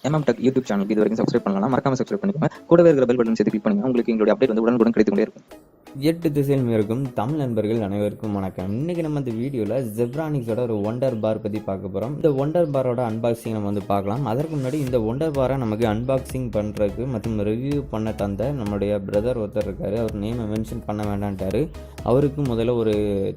MM Tech YouTube சேனலுக்கு இது வரைக்கும் சப்ஸ்கிரைப் பண்ணலாம், மறக்காம சப்ஸ்கிரைப் பண்ணிக்கோங்க. கூடவே இருக்கிற பெல் பட்டன் சேர்த்து கிளிக் பண்ணுங்க. உங்களுக்கு எங்களுடைய அப்டேட் வந்து உடனுக்குடன் கிடைத்துக்கொண்டே இருக்கும். 8 திசையில் இருக்கும் தமிழ் நண்பர்கள் அனைவருக்கும் வணக்கம். இன்றைக்கி நம்ம இந்த வீடியோவில் ஜெப்ரானிக்ஸோட ஒரு ஒண்டர் பார் பற்றி பார்க்க போகிறோம். இந்த ஒண்டர் பாரோட அன்பாக்சிங் நம்ம வந்து பார்க்கலாம். அதற்கு முன்னாடி இந்த ஒண்டர் பாரை நமக்கு அன்பாக்சிங் பண்ணுறதுக்கு மற்றும் ரிவ்யூ பண்ண தந்த நம்மளுடைய பிரதர் ஒருத்தர் இருக்கார். அவர் நேமை மென்ஷன் பண்ண வேண்டான்ட்டார். அவருக்கு முதல்ல ஒரு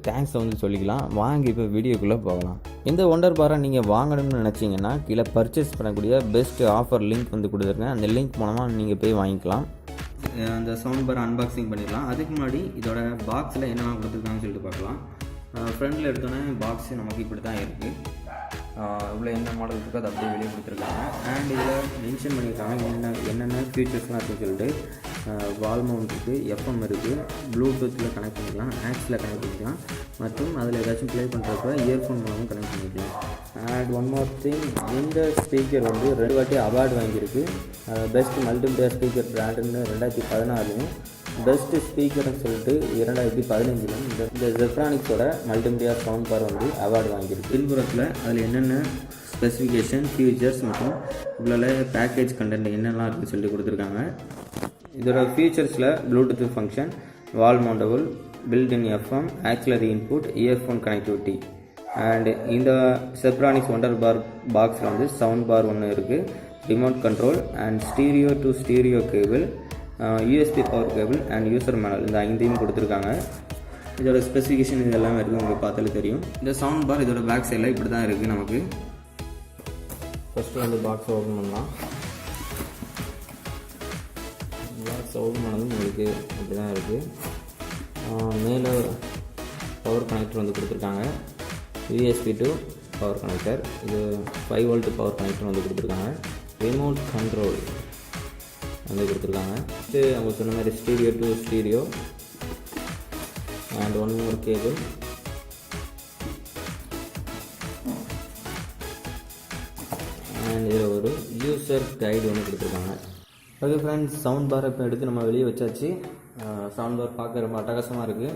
தேங்க்ஸை வந்து சொல்லிக்கலாம். வாங்கி இப்போ வீடியோக்குள்ளே போகலாம். இந்த ஒண்டர் பாரை நீங்கள் வாங்கணும்னு நினச்சிங்கன்னா கீழே பர்ச்சேஸ் பண்ணக்கூடிய பெஸ்ட் ஆஃபர் லிங்க் வந்து கொடுத்துருங்க. அந்த லிங்க் மூலமாக நீங்கள் போய் வாங்கிக்கலாம். அந்த சவுண்ட் பார் அன்பாக்சிங் பண்ணிடலாம். அதுக்கு முன்னாடி இதோட பாக்ஸில் என்னென்ன கொடுத்துருக்காங்கன்னு சொல்லிட்டு பார்க்கலாம். ஃப்ரண்ட்டில் எடுத்தோன்னே பாக்ஸு நமக்கு இப்படி தான் இருக்குது. இவ்வளோ என்ன மாடல் இருக்கோ அதை அப்படியே வெளியே கொடுத்துருக்காங்க. அண்ட் இதில் மென்ஷன் பண்ணியிருக்காங்க என்னென்ன ஃபீச்சர்ஸ்லாம் இருக்குன்னு சொல்லிட்டு. வால் மவுண்ட் இருக்குது, எஃப்எம் இருக்குது, ப்ளூடூத்தில் கனெக்ட் பண்ணிக்கலாம், ஆக்ஸில் கனெக்ட் பண்ணிக்கலாம், மற்றும் அதில் ஏதாச்சும் ப்ளே பண்ணுறப்ப இயர்ஃபோன் மூலமும் கனெக்ட் பண்ணிக்கலாம். அண்ட் ஒன் மோர் திங், இந்த ஸ்பீக்கர் வந்து 2 வாட்டி அவார்டு வாங்கியிருக்கு. பெஸ்ட் மல்டிமீடியா ஸ்பீக்கர் பிராண்டுன்னு 2016லையும், பெஸ்ட் ஸ்பீக்கர்னு சொல்லிட்டு 2015லும் இந்த ஜெப்ரானிக்ஸோட மல்டிமீடியா சவுண்ட் பார் வந்து அவார்டு வாங்கியிருக்கு. பின்புறத்தில் அதில் என்னென்ன ஸ்பெசிஃபிகேஷன், ஃபீச்சர்ஸ் மற்றும் இவ்வளோ பேக்கேஜ் கண்டென்ட் என்னெல்லாம் இருக்குன்னு சொல்லி கொடுத்துருக்காங்க. இதோட ஃபீச்சர்ஸில் Bluetooth function, wall mountable, built in FM, auxiliary input, earphone connectivity. And இந்த ஜெப்ரானிக்ஸ் ஒண்டர் பார் பாக்ஸில் வந்து சவுண்ட் பார் ஒன்று இருக்குது, remote control and stereo to stereo cable, USB power cable and user manual, இந்த 5ஐயும் கொடுத்துருக்காங்க. இதோட ஸ்பெசிஃபிகேஷன் இது எல்லாமே இருக்குது, உங்களுக்கு பார்த்தாலே தெரியும். இந்த சவுண்ட் பார் இதோட பேக் சைடில் இப்படி தான் இருக்குது. நமக்கு ஃபஸ்ட்டு வந்து பாக்ஸை ஓப்பன் பண்ணலாம். பாக்ஸ் ஓப்பன் பண்ணதும் உங்களுக்கு இப்படி தான் இருக்குது. மேலே பவர் கனெக்டர் வந்து கொடுத்துருக்காங்க, யூஎஸ்பி டு பவர் கனெக்டர், இது 5 வோல்ட் பவர் கனெக்டர் வந்து கொடுத்துருக்காங்க, ரிமோட் கண்ட்ரோல் வந்து கொடுத்துருக்காங்க. அவங்க சொன்ன மாதிரி stereo to stereo and one more cable. And இதில் ஒரு யூசர் கைடு ஒன்று கொடுத்துருக்காங்க. ஓகே ஃப்ரெண்ட்ஸ், சவுண்ட் பாரை இப்போ எடுத்து நம்ம வெளியே வச்சாச்சு. சவுண்ட் பார் பார்க்க ரொம்ப அட்டகாசமாக இருக்குது.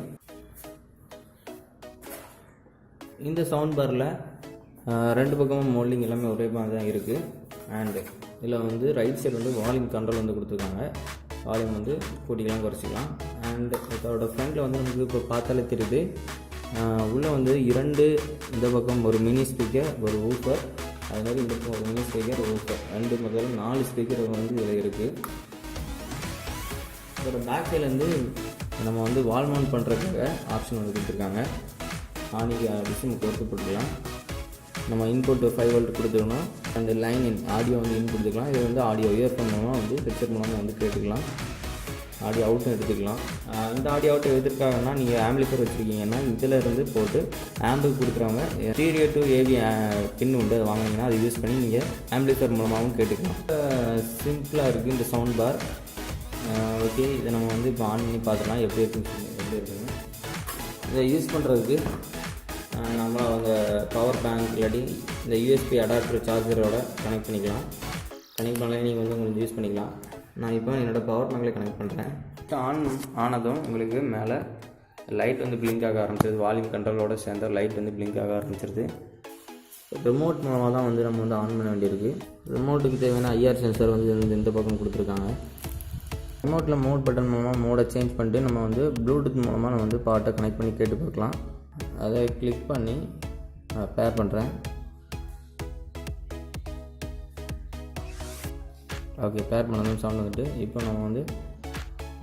இந்த சவுண்ட் பாரில் 2 பக்கமும் மோல்டிங் எல்லாமே ஒரே மாதிரி தான் இருக்குது. அண்டு இதில் வந்து ரைட் சைடு வந்து வால்யூம் கண்ட்ரோல் வந்து கொடுத்துருக்காங்க. வால்யூம் வந்து கூட்டிக்கலாம், குறைச்சிக்கலாம். அண்ட் இதோட ஃப்ரண்ட்டில் வந்து நமக்கு இப்போ பார்த்தாலே தெரியுது. உள்ளே வந்து 2 இந்த பக்கம் ஒரு மினி ஸ்பீக்கர், ஒரு ஊஃபர், அது மாதிரி இந்த பக்கம் ஒரு மினி ஸ்பீக்கர், ஒரு ஊஃபர், 2 முதல்ல 4 ஸ்பீக்கர் வந்து இதில் இருக்குது. இதோட பேக் சைட்லேருந்து நம்ம வந்து வால் மவுண்ட் பண்ணுறதுக்காக ஆப்ஷன் வந்து கொடுத்துருக்காங்க. ஆனிக்கு டிஸ்பிளே கொடுத்து போட்டுக்கலாம். நம்ம இன்புட் 5 வோல்ட் கொடுத்துக்கணும். அந்த லைன் ஆடியோ வந்து இன் கொடுத்துக்கலாம். இது வந்து ஆடியோ இயர்ஃபோன் மூலமாக வந்து ஹெட்செட் மூலமாக வந்து கேட்டுக்கலாம். ஆடியோ அவுட்டும் எடுத்துக்கலாம். இந்த ஆடியோ அவுட் எதுக்காகனா, நீங்கள் ஆம்பிளிஃபையர் வச்சுருக்கீங்கன்னா இதில் இருந்து போட்டு ஆம்பிள் கொடுக்குறவங்க ஸ்டீரியோ டு ஏவி பின் உண்டு, அதை வாங்கினீங்கன்னா அதை யூஸ் பண்ணி நீங்கள் ஆம்பிளிஃபையர் மூலமாகவும் கேட்டுக்கலாம். சிம்பிளாக இருக்குது இந்த சவுண்ட் பார். ஓகே, இதை நம்ம வந்து இப்போ ஆன் பண்ணி பார்த்துக்கலாம் எப்படி இருக்குன்னு. இதை யூஸ் பண்ணுறதுக்கு நம்ம அவங்க பவர் பேங்க் இல்லாட்டி இந்த யூஎஸ்பி அடாப்டர் சார்ஜரோட கனெக்ட் பண்ணிக்கலாம். கனெக்ட் பண்ணலாம், நீங்கள் வந்து உங்களுக்கு யூஸ் பண்ணிக்கலாம். நான் இப்போ என்னோடய பவர் பேங்கில் கனெக்ட் பண்ணுறேன். ஆனதும் உங்களுக்கு மேலே லைட் வந்து பிளிங்க் ஆக ஆரம்பிச்சிருது. வால்யூம் கண்ட்ரோலோட சேர்ந்த லைட் வந்து பிளிங்க் ஆக ஆரம்பிச்சிருது. ரிமோட் மூலமாக தான் வந்து நம்ம வந்து ஆன் பண்ண வேண்டியிருக்கு. ரிமோட்டுக்கு தேவையான ஐஆர் சென்சர் வந்து இந்த பக்கம் கொடுத்துருக்காங்க. ரிமோட்டில் மோட் பட்டன் மூலமாக மோடை சேஞ்ச் பண்ணிட்டு நம்ம வந்து ப்ளூடூத் மூலமாக நம்ம வந்து பாட்டை கனெக்ட் பண்ணி கேட்டு பார்க்கலாம். அதை கிளிக் பண்ணி பேர் பண்ணுறேன். ஓகே, பேர் பண்ணதும் சவுண்ட் வந்துட்டு இப்போ நம்ம வந்து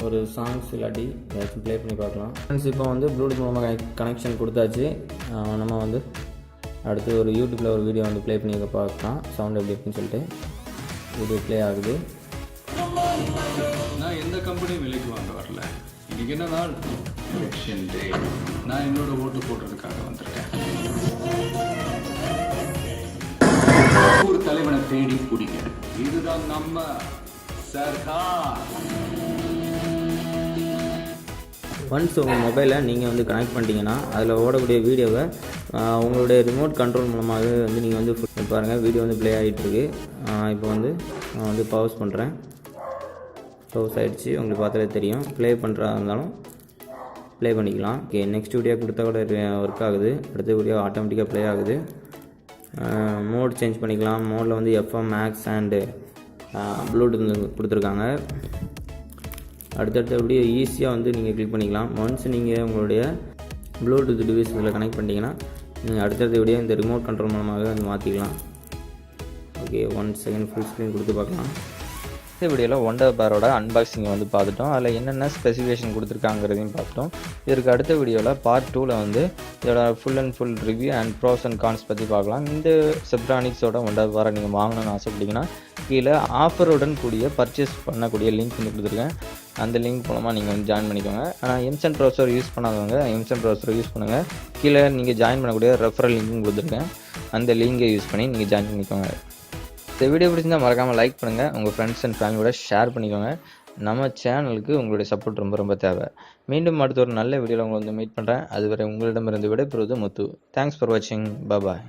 ஒரு சாங்ஸ் இல்லாட்டி ஏதாச்சும் ப்ளே பண்ணி பார்க்கலாம். ஃப்ரெண்ட்ஸ், இப்போ வந்து ப்ளூடூத் மூலமாக கனெக்ஷன் கொடுத்தாச்சு. நம்ம வந்து அடுத்து ஒரு யூடியூப்பில் ஒரு வீடியோ வந்து ப்ளே பண்ணி பார்க்கலாம். சவுண்ட் எப்படி இருக்குன்னு சொல்லிட்டு வீடியோ ப்ளே ஆகுது. நான் எந்த கம்பெனியும் விலைக்கு வாங்க வரல. இன்னைக்கு என்ன நாள்? எலெக்ஷன் டே. நான் என்னோட ஓட்டு போடுறதுக்காக வந்திருக்கேன். ஒரு தலைவனை தேடி பிடிக்க. இதுதான் நம்ம சர்க்கார். ஒன்ஸ் உங்கள் மொபைலை நீங்கள் வந்து கனெக்ட் பண்ணிட்டீங்கன்னா அதில் ஓடக்கூடிய வீடியோவை உங்களுடைய ரிமோட் கண்ட்ரோல் மூலமாக வந்து நீங்கள் வந்து பாருங்கள். வீடியோ வந்து ப்ளே ஆகிட்டுருக்கு. இப்போ வந்து நான் வந்து பாஸ் பண்ணுறேன். க்ளோஸ் ஆகிடுச்சு. உங்களுக்கு பார்த்தாலே தெரியும். ப்ளே பண்ணுறதா இருந்தாலும் ப்ளே பண்ணிக்கலாம். ஓகே, நெக்ஸ்ட் வீடியோ கொடுத்தா கூட ஒர்க் ஆகுது. அடுத்த வீடியோ ஆட்டோமேட்டிக்காக ப்ளே ஆகுது. மோட் சேஞ்ச் பண்ணிக்கலாம். மோடில் வந்து எஃப்எம் மேக்ஸ் அண்டு ப்ளூடூத் கொடுத்துருக்காங்க. அடுத்தடுத்து அப்படியே ஈஸியாக வந்து நீங்கள் கிளிக் பண்ணிக்கலாம். ஒன்ஸ் நீங்கள் உங்களுடைய ப்ளூடூத் டிவைஸ் இதில் கனெக்ட் பண்ணிட்டீங்கன்னா நீங்கள் அடுத்தடுத்த வீடியோ இந்த ரிமோட் கண்ட்ரோல் மூலமாகவே வந்து மாற்றிக்கலாம். ஓகே, 1 செகண்ட் ஃபுல் ஸ்க்ரீன் கொடுத்து பார்க்கலாம். இந்த வீடியோவில் ஒண்டர் பாரோட அன்பாக்சிங்கை வந்து பார்த்துட்டோம். அதில் என்னென்ன ஸ்பெசிஃபிகேஷன் கொடுத்துருக்காங்கிறதையும் பார்த்துட்டோம். இதற்கு அடுத்த வீடியோவில் பார்ட் 2ல் வந்து இதோட full and full review and pros and cons பற்றி பார்க்கலாம். இந்த செப்ரானிக்ஸோட ஒண்டர் பாரை நீங்கள் வாங்கணும்னு ஆசைப்பட்டீங்கன்னா கீழே ஆஃபருடன் கூடிய பர்ச்சேஸ் பண்ணக்கூடிய லிங்க் வந்து கொடுத்துருக்கேன். அந்த லிங்க் மூலமாக நீங்கள் வந்து ஜாயின் பண்ணிக்கோங்க. ஆனால் எம்சன் ப்ரௌசர் யூஸ் பண்ணாதவங்க எம்சன் ப்ரௌசர் யூஸ் பண்ணுங்கள். கீழே நீங்கள் ஜாயின் பண்ணக்கூடிய ரெஃபரல் லிங்க்கும் கொடுத்துருக்கேன். அந்த லிங்கை யூஸ் பண்ணி நீங்கள் ஜாயின் பண்ணிக்கோங்க. இந்த வீடியோ பிடிச்சிருந்தால் மறக்காமல் லைக் பண்ணுங்கள். உங்கள் ஃப்ரெண்ட்ஸ் அண்ட் ஃபேமிலியோட ஷேர் பண்ணிக்கோங்க. நம்ம சேனலுக்கு உங்களுடைய சப்போர்ட் ரொம்ப ரொம்ப தேவை. மீண்டும் அடுத்த ஒரு நல்ல வீடியோவில் உங்களை வந்து மீட் பண்ணுறேன். அதுவரை உங்களிடமிருந்து விடைபெறுவது முத்து. தேங்க்ஸ் ஃபார் வாட்சிங். பாய்.